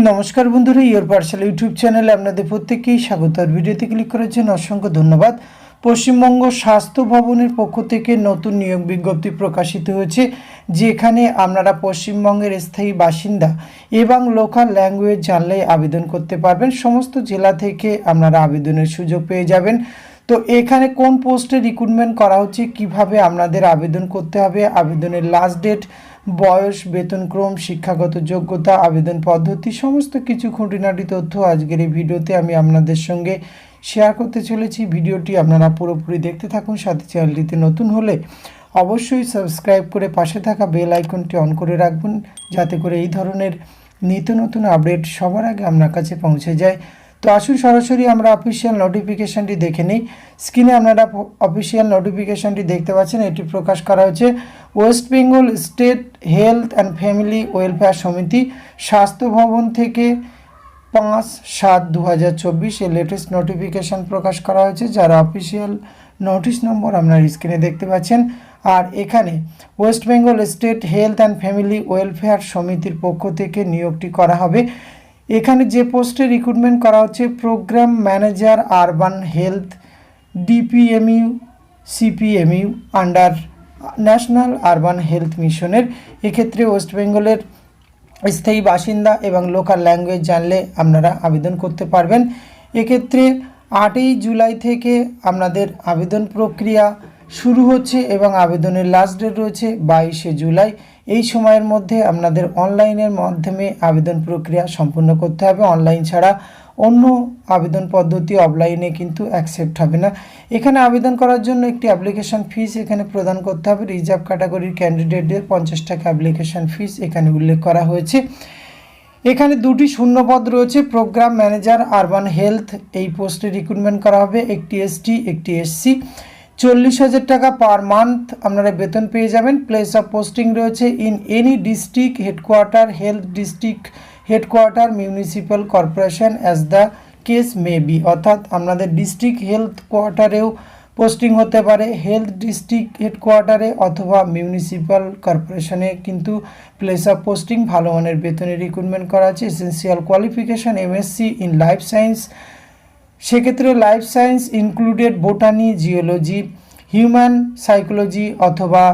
নমস্কার বন্ধুরা, your parcel YouTube চ্যানেলে আপনাদের প্রত্যেককেই স্বাগত। আর ভিডিওতে ক্লিক করার জন্য অসংখ্য ধন্যবাদ। পশ্চিমবঙ্গ স্বাস্থ্য ভবনের পক্ষ থেকে নতুন নিয়োগ বিজ্ঞপ্তি প্রকাশিত হয়েছে, যেখানে আপনারা পশ্চিমবঙ্গের স্থায়ী বাসিন্দা এবং লোকাল ল্যাঙ্গুয়েজ জানলেই আবেদন করতে পারবেন। সমস্ত জেলা থেকে আপনারা আবেদনের সুযোগ পেয়ে যাবেন। তো এখানে কোন পোস্টে রিক্রুটমেন্ট করা হচ্ছে, কিভাবে আপনাদের আবেদন করতে হবে, আবেদনের লাস্ট ডেট, বয়স, বেতনক্রম, শিক্ষাগত যোগ্যতা, আবেদন পদ্ধতি, সমস্ত কিছু খুঁটিনাটি তথ্য আজকের এই ভিডিওতে আমি আপনাদের সঙ্গে শেয়ার করতে চলেছি। ভিডিওটি আপনারা পুরোপুরি দেখতে থাকুন। সাথে চ্যানেলটিতে নতুন হলে অবশ্যই সাবস্ক্রাইব করে পাশে থাকা বেল আইকনটি অন করে রাখবেন, যাতে করে এই ধরনের নিত্য নতুন আপডেট সবার আগে আপনার কাছে পৌঁছে যায়। তো আসুন সরাসরি আমরা অফিসিয়াল নোটিফিকেশানটি দেখে নিই। স্ক্রিনে আপনারা অফিসিয়াল নোটিফিকেশানটি দেখতে পাচ্ছেন। এটি প্রকাশ করা হয়েছে West Bengal state health and family welfare সমিতি, স্বাস্থ্য ভবন থেকে 5/7/2024 এর লেটেস্ট নোটিফিকেশান প্রকাশ করা হয়েছে, যার অফিসিয়াল নোটিশ নম্বর আপনার স্ক্রিনে দেখতে পাচ্ছেন। আর এখানে West Bengal state health and family welfare সমিতির পক্ষ থেকে নিয়োগটি করা হবে। এখানে যে পোস্টে রিক্রুটমেন্ট করা হচ্ছে, program manager urban health, DPMU CPMU under national urban health মিশনের। এক্ষেত্রে ওয়েস্ট বেঙ্গলের স্থায়ী বাসিন্দা এবং লোকাল ল্যাঙ্গুয়েজ জানলে আপনারা আবেদন করতে পারবেন। এক্ষেত্রে 8ই জুলাই থেকে আপনাদের আবেদন প্রক্রিয়া শুরু হচ্ছে এবং আবেদনের লাস্ট ডেট রয়েছে 22শে জুলাই। এই সময়ের মধ্যে আপনাদের অনলাইনের মাধ্যমে আবেদন প্রক্রিয়া সম্পূর্ণ করতে হবে। অনলাইন ছাড়া অন্য আবেদন পদ্ধতি অফলাইনে কিন্তু অ্যাকসেপ্ট হবে না। এখানে আবেদন করার জন্য একটি অ্যাপ্লিকেশান ফিস এখানে প্রদান করতে হবে। রিজার্ভ ক্যাটাগরির ক্যান্ডিডেটদের 50 টাকা অ্যাপ্লিকেশান ফিস এখানে উল্লেখ করা হয়েছে। এখানে 2টি শূন্যপদ রয়েছে। প্রোগ্রাম ম্যানেজার আরবান হেলথ এই পোস্টে রিক্রুটমেন্ট করা হবে, একটি এসটি একটি এসসি। 40,000 টাকা পার মান্থ আপনারা বেতন পেয়ে যাবেন। প্লেস অফ পোস্টিং রয়েছে in any district headquarter, health district headquarter, municipal corporation as the case may be, অর্থাৎ আপনাদের ডিস্ট্রিক্ট হেলথ কোয়ার্টারেও পোস্টিং হতে পারে, হেলথ ডিস্ট্রিক্ট হেডকোয়ার্টারে অথবা মিউনিসিপ্যাল কর্পোরেশনে কিন্তু প্লেস অফ পোস্টিং। ভালো মানের বেতনে রিক্রুটমেন্ট করা আছে। Essential qualification MSc in life science, সেক্ষেত্রে life science included botany, geology, human psychology অথবা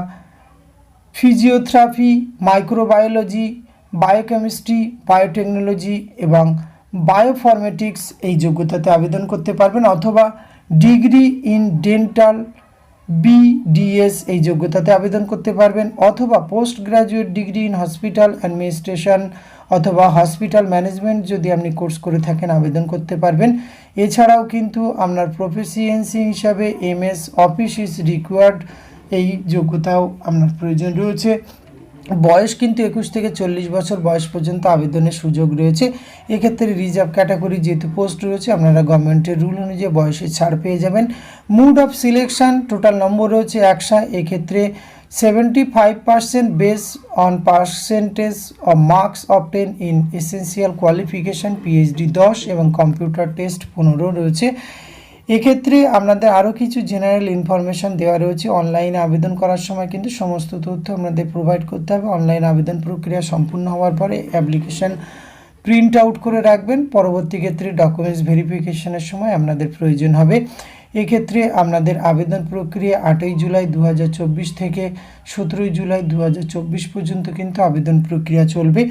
ফিজিওথেরাপি, মাইক্রোবায়োলজি, বায়োকেমিস্ট্রি, বায়োটেকনোলজি এবং বায়োফরমেটিক্স এই যোগ্যতাতে আবেদন করতে পারবেন, অথবা ডিগ্রি ইন ডেন্টাল বিডিএস এই যোগ্যতাতে আবেদন করতে পারবেন, অথবা post graduate degree in hospital administration অথবা হসপিটাল ম্যানেজমেন্ট যদি আপনি কোর্স করে থাকেন আবেদন করতে পারবেন। এছাড়াও কিন্তু আপনার প্রফেসিয়েন্সি হিসাবে এমএস অফিস ইজ রিকোয়ার্ড এই যোগ্যতাও আপনার প্রয়োজন রয়েছে। বয়স কিন্তু 21 থেকে 40 বছর বয়স পর্যন্ত আবেদনের সুযোগ রয়েছে। এক্ষেত্রে রিজার্ভ ক্যাটাগরি যেহেতু পোস্ট রয়েছে, আপনারা গভর্নমেন্টের রুল অনুযায়ী বয়সের ছাড় পেয়ে যাবেন। Mode of selection total number রয়েছে 100। এক্ষেত্রে 75% base on percentage of marks obtain in essential qualification, PhD 10 এবং কম্পিউটার টেস্ট 15 রয়েছে। এক্ষেত্রে আপনাদের আরও কিছু জেনারেল ইনফরমেশান দেওয়া রয়েছে। অনলাইনে আবেদন করার সময় কিন্তু সমস্ত তথ্য আপনাদের প্রোভাইড করতে হবে। অনলাইন আবেদন প্রক্রিয়া সম্পূর্ণ হওয়ার পরে অ্যাপ্লিকেশান প্রিন্ট আউট করে রাখবেন। পরবর্তী ক্ষেত্রে ডকুমেন্টস ভেরিফিকেশানের সময় আপনাদের প্রয়োজন হবে। এক্ষেত্রে আপনাদের আবেদন প্রক্রিয়া 8ই জুলাই 2024 থেকে 17ই জুলাই 2024 পর্যন্ত কিন্তু আবেদন প্রক্রিয়া চলবে।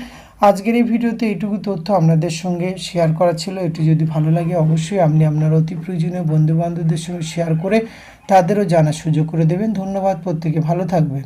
আজকের এই ভিডিওতে এইটুকু তথ্য আপনাদের সঙ্গে শেয়ার করা ছিল। এটি যদি ভালো লাগে অবশ্যই আপনি আপনার অতি প্রয়োজনীয় বন্ধুবান্ধবদের সঙ্গে শেয়ার করে তাদেরও জানার সুযোগ করে দেবেন। ধন্যবাদ, প্রত্যেকে ভালো থাকবেন।